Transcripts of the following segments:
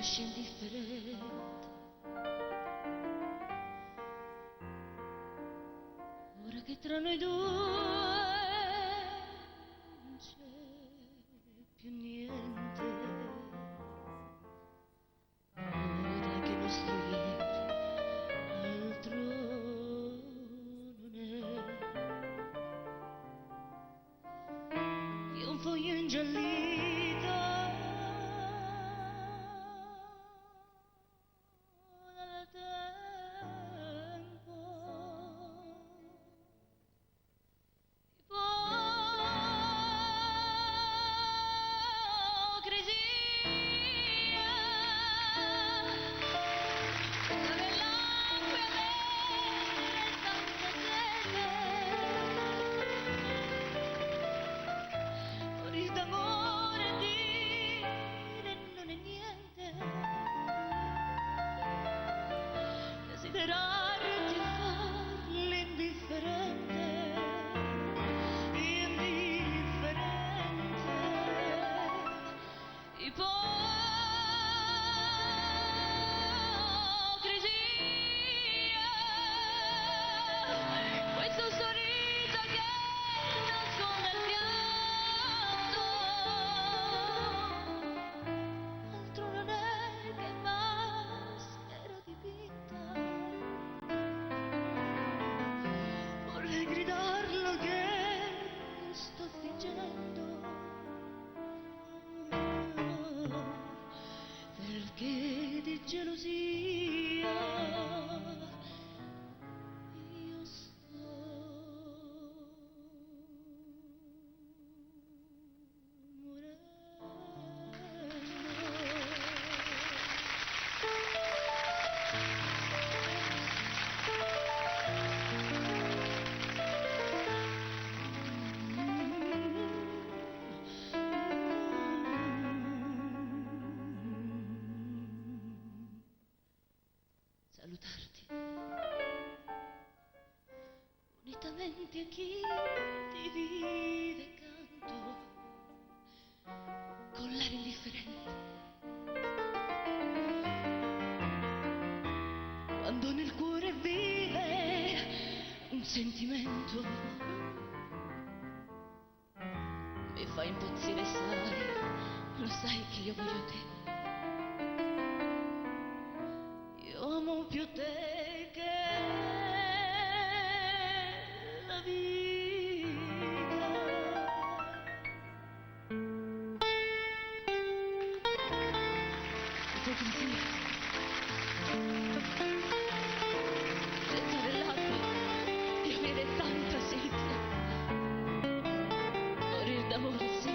lasci indifferente. Ora che tra noi due non c'è più niente, ora che il nostro ieri altro non è che un foglio ingiallito dal tempo. Desiderarti e farli indifferente, indifferente, ipocrisia, questo sorriso che nasconde il pianto, altro non è che maschera dipinta. Vorrei gridarlo che sto fingendo, perché di gelosia io sto morendo. Salutarti unitamente a chi ti vive accanto, con l'aria indifferente, quando nel cuore vive un sentimento, mi fa impazzire, sai, lo sai che io voglio te. Io amo più te che la vita. Ipocrisia, senza le labbra di avere tanta sete, morir d'amore sì,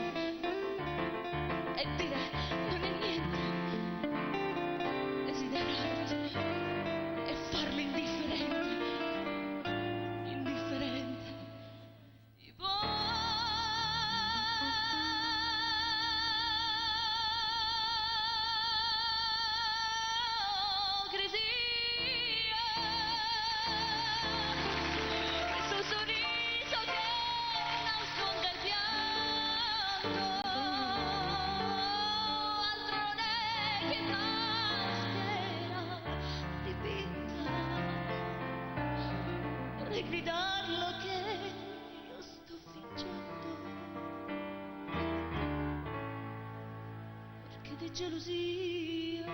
e dire non è niente, desiderarti e farli indifferenti, indifferente, ipocrisia, questo sorriso che nasconde il pianto, altro non è che maschera dipinta. Vorrei gridarlo che io sto fingendo, perché di gelosia